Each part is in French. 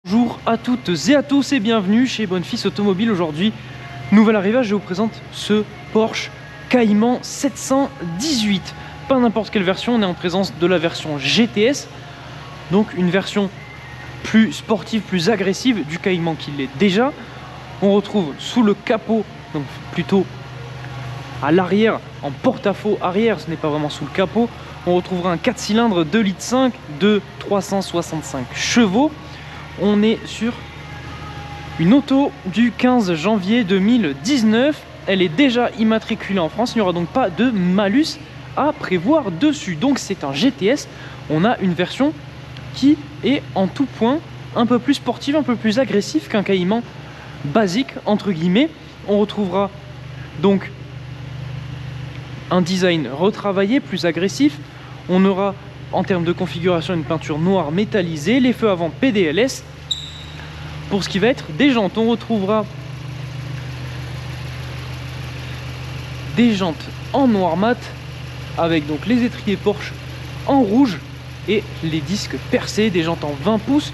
Bonjour à toutes et à tous et bienvenue chez Bonfils Automobile. Aujourd'hui, nouvel arrivage, je vous présente ce Porsche Cayman 718. Pas n'importe quelle version, on est en présence de la version GTS, donc une version plus sportive, plus agressive du Cayman qu'il est déjà. On retrouve sous le capot, donc plutôt à l'arrière, en porte-à-faux arrière, ce n'est pas vraiment sous le capot, on retrouvera un 4 cylindres 2,5 litres de 365 chevaux. On est sur une auto du 15 janvier 2019. Elle est déjà immatriculée en France. Il n'y aura donc pas de malus à prévoir dessus. Donc c'est un GTS. On a une version qui est en tout point un peu plus sportive, un peu plus agressive qu'un Cayman basique, entre guillemets. On retrouvera donc un design retravaillé, plus agressif. On aura en termes de configuration une peinture noire métallisée, les feux avant PDLS. Pour ce qui va être des jantes, on retrouvera des jantes en noir mat avec donc les étriers Porsche en rouge et les disques percés, des jantes en 20 pouces.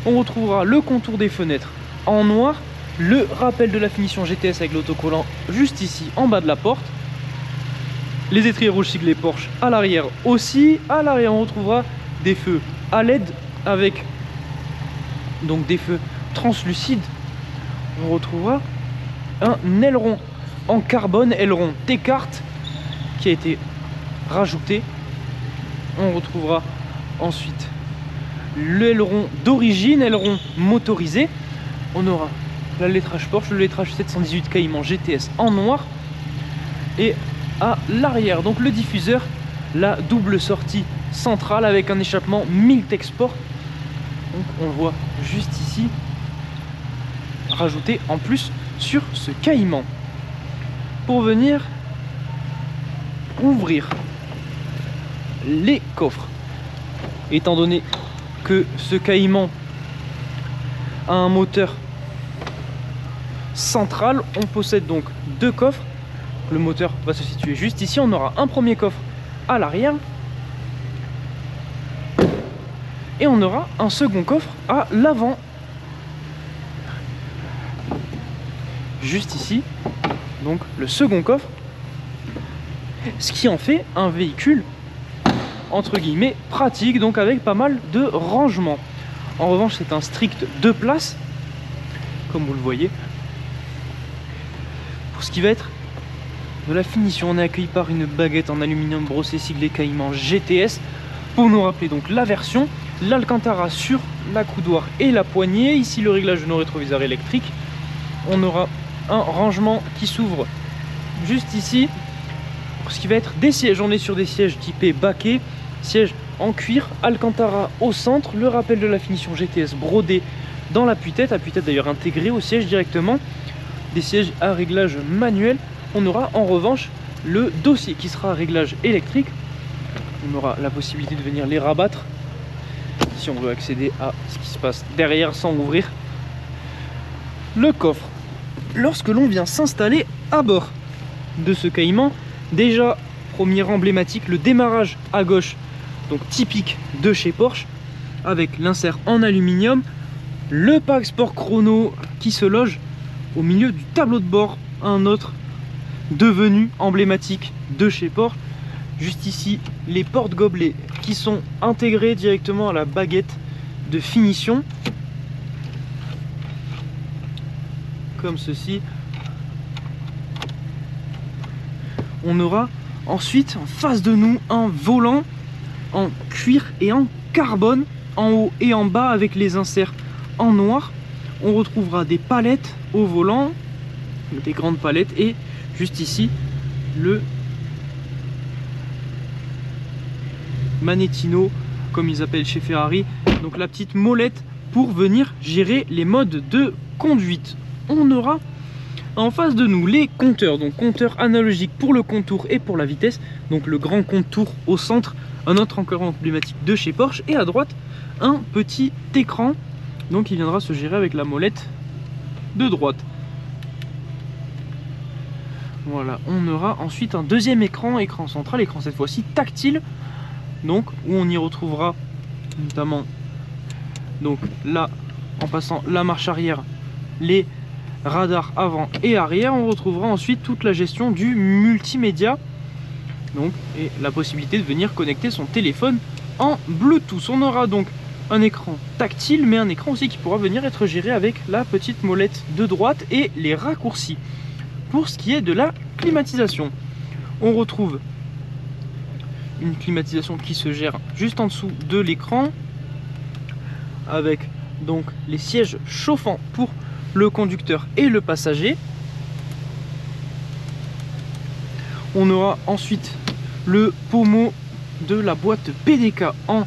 On retrouvera le contour des fenêtres en noir, le rappel de la finition GTS avec l'autocollant juste ici en bas de la porte. Les étriers rouges siglés Porsche à l'arrière aussi. À l'arrière, on retrouvera des feux à LED avec donc des feux translucides. On retrouvera un aileron en carbone, aileron Descartes qui a été rajouté. On retrouvera ensuite l'aileron d'origine, aileron motorisé. On aura la lettrage Porsche, le lettrage 718 Cayman GTS en noir. Et à l'arrière, donc le diffuseur, la double sortie centrale avec un échappement Milltech Sport. Donc on voit juste ici, rajouté en plus sur ce Cayman. Pour venir ouvrir les coffres, étant donné que ce Cayman a un moteur central, on possède donc deux coffres. Le moteur va se situer juste ici. On aura un premier coffre à l'arrière et on aura un second coffre à l'avant, juste ici. Donc le second coffre, ce qui en fait un véhicule entre guillemets pratique, donc avec pas mal de rangement. En revanche, c'est un strict 2 places, comme vous le voyez. Pour ce qui va être de la finition, on est accueilli par une baguette en aluminium brossé siglée Cayman GTS. Pour nous rappeler donc la version, l'Alcantara sur la coudoir et la poignée. Ici le réglage de nos rétroviseurs électriques. On aura un rangement qui s'ouvre juste ici. Pour ce qui va être des sièges, on est sur des sièges typés baquets, sièges en cuir, Alcantara au centre, le rappel de la finition GTS brodé dans l'appui-tête, appui-tête d'ailleurs intégré au siège directement. Des sièges à réglage manuel. On aura en revanche le dossier qui sera à réglage électrique. On aura la possibilité de venir les rabattre si on veut accéder à ce qui se passe derrière sans ouvrir le coffre. Lorsque l'on vient s'installer à bord de ce Cayman, déjà premier emblématique, le démarrage à gauche, donc typique de chez Porsche, avec l'insert en aluminium, le pack sport chrono qui se loge au milieu du tableau de bord, un autre devenu emblématique de chez Porsche. Juste ici, les porte-gobelets qui sont intégrés directement à la baguette de finition, comme ceci. On aura ensuite en face de nous un volant en cuir et en carbone, en haut et en bas avec les inserts en noir. On retrouvera des palettes au volant, des grandes palettes, et juste ici le Manettino, comme ils appellent chez Ferrari, donc la petite molette pour venir gérer les modes de conduite. On aura en face de nous les compteurs, donc compteur analogique pour le contour et pour la vitesse, donc le grand contour au centre, un autre encore emblématique de chez Porsche, et à droite un petit écran, donc il viendra se gérer avec la molette de droite. Voilà, on aura ensuite un deuxième écran, écran central, écran cette fois-ci tactile, donc où on y retrouvera notamment donc la en passant la marche arrière, les radars avant et arrière. On retrouvera ensuite toute la gestion du multimédia, donc, et la possibilité de venir connecter son téléphone en Bluetooth. On aura donc un écran tactile, mais un écran aussi qui pourra venir être géré avec la petite molette de droite et les raccourcis. Pour ce qui est de la climatisation, on retrouve une climatisation qui se gère juste en dessous de l'écran, avec donc les sièges chauffants pour le conducteur et le passager. On aura ensuite le pommeau de la boîte PDK en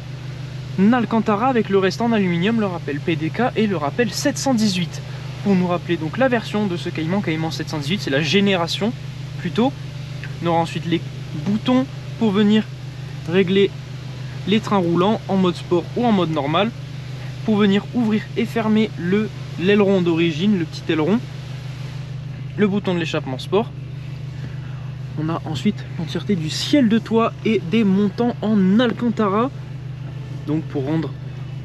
Alcantara avec le reste en aluminium, le rappel PDK et le rappel 718. Pour nous rappeler donc la version de ce Cayman 718, c'est la génération plutôt. On aura ensuite les boutons pour venir régler les trains roulants en mode sport ou en mode normal, pour venir ouvrir et fermer l'aileron d'origine, le petit aileron, le bouton de l'échappement sport. On a ensuite l'entièreté du ciel de toit et des montants en Alcantara, donc pour rendre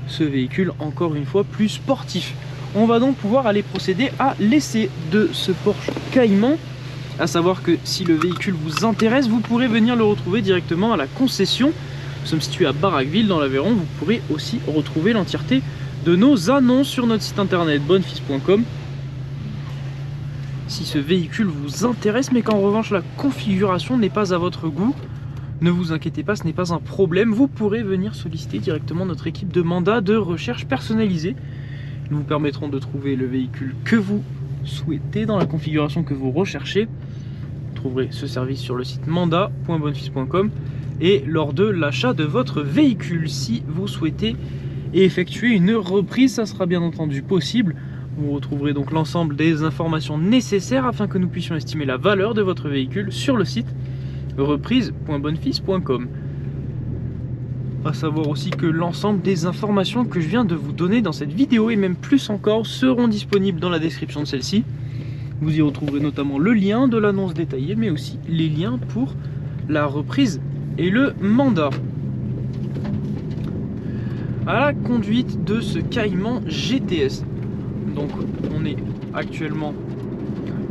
ce véhicule encore une fois plus sportif. On va donc pouvoir aller procéder à l'essai de ce Porsche Cayman. À savoir que si le véhicule vous intéresse, vous pourrez venir le retrouver directement à la concession. Nous sommes situés à Baraqueville dans l'Aveyron. Vous pourrez aussi retrouver l'entièreté de nos annonces sur notre site internet bonnefils.com. Si ce véhicule vous intéresse, mais qu'en revanche la configuration n'est pas à votre goût, ne vous inquiétez pas, ce n'est pas un problème. Vous pourrez venir solliciter directement notre équipe de mandat de recherche personnalisée. Nous vous permettrons de trouver le véhicule que vous souhaitez dans la configuration que vous recherchez. Vous trouverez ce service sur le site mandat.bonnefils.com et lors de l'achat de votre véhicule. Si vous souhaitez effectuer une reprise, ça sera bien entendu possible. Vous retrouverez donc l'ensemble des informations nécessaires afin que nous puissions estimer la valeur de votre véhicule sur le site reprise.bonnefils.com. À savoir aussi que l'ensemble des informations que je viens de vous donner dans cette vidéo et même plus encore seront disponibles dans la description de celle-ci. Vous y retrouverez notamment le lien de l'annonce détaillée, mais aussi les liens pour la reprise et le mandat. À la conduite de ce Cayman GTS. Donc on est actuellement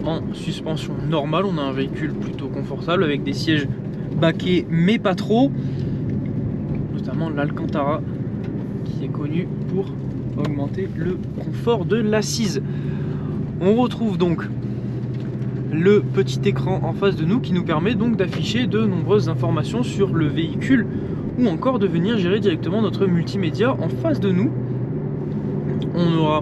en suspension normale, on a un véhicule plutôt confortable avec des sièges baquets mais pas trop, notamment l'Alcantara qui est connu pour augmenter le confort de l'assise. On retrouve donc le petit écran en face de nous qui nous permet donc d'afficher de nombreuses informations sur le véhicule ou encore de venir gérer directement notre multimédia en face de nous. On aura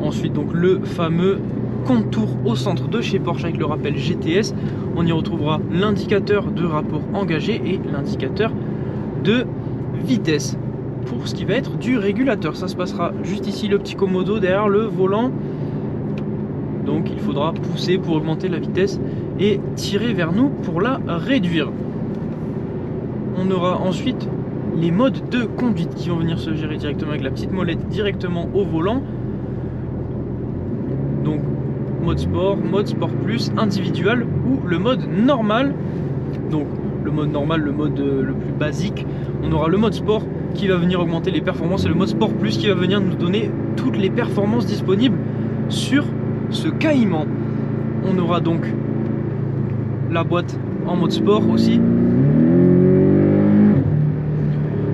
ensuite donc le fameux contour au centre de chez Porsche avec le rappel GTS. On y retrouvera l'indicateur de rapport engagé et l'indicateur de vitesse. Pour ce qui va être du régulateur, ça se passera juste ici, le petit commodo derrière le volant. Donc il faudra pousser pour augmenter la vitesse et tirer vers nous pour la réduire. On aura ensuite les modes de conduite qui vont venir se gérer directement avec la petite molette directement au volant. Donc mode sport plus, individuel ou le mode normal. Donc le mode normal, le mode le plus basique. On aura le mode sport qui va venir augmenter les performances et le mode sport plus qui va venir nous donner toutes les performances disponibles sur ce Cayman. On aura donc la boîte en mode sport aussi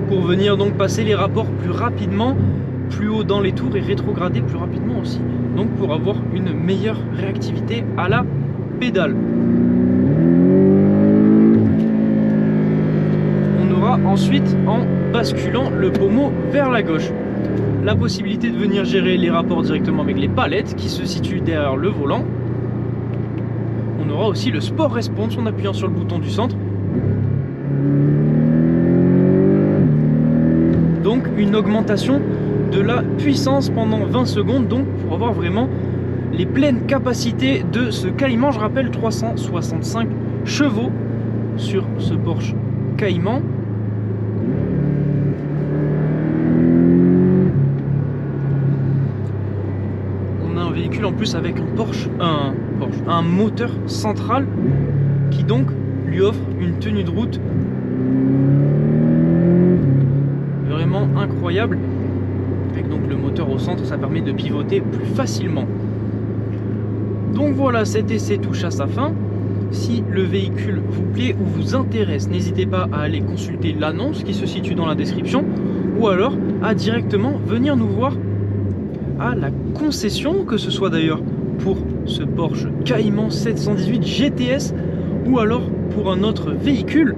pour venir donc passer les rapports plus rapidement, plus haut dans les tours et rétrograder plus rapidement aussi, donc pour avoir une meilleure réactivité à la pédale. On aura ensuite, en basculant le pommeau vers la gauche, la possibilité de venir gérer les rapports directement avec les palettes qui se situent derrière le volant. On aura aussi le Sport Response en appuyant sur le bouton du centre. Donc une augmentation de la puissance pendant 20 secondes, donc pour avoir vraiment les pleines capacités de ce Cayman. Je rappelle 365 chevaux sur ce Porsche Cayman. On a un véhicule en plus avec un moteur central qui donc lui offre une tenue de route vraiment incroyable, avec donc le moteur au centre, ça permet de pivoter plus facilement. Donc voilà, cet essai touche à sa fin. Si le véhicule vous plaît ou vous intéresse, n'hésitez pas à aller consulter l'annonce qui se situe dans la description ou alors à directement venir nous voir à la concession, que ce soit d'ailleurs pour ce Porsche Cayman 718 GTS ou alors pour un autre véhicule.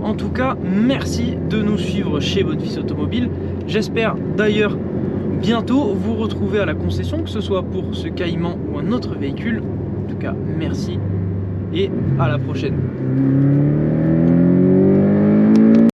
En tout cas, merci de nous suivre chez Bonfils Automobile. J'espère d'ailleurs bientôt vous retrouver à la concession, que ce soit pour ce Cayman ou un autre véhicule. En tout cas, merci et à la prochaine.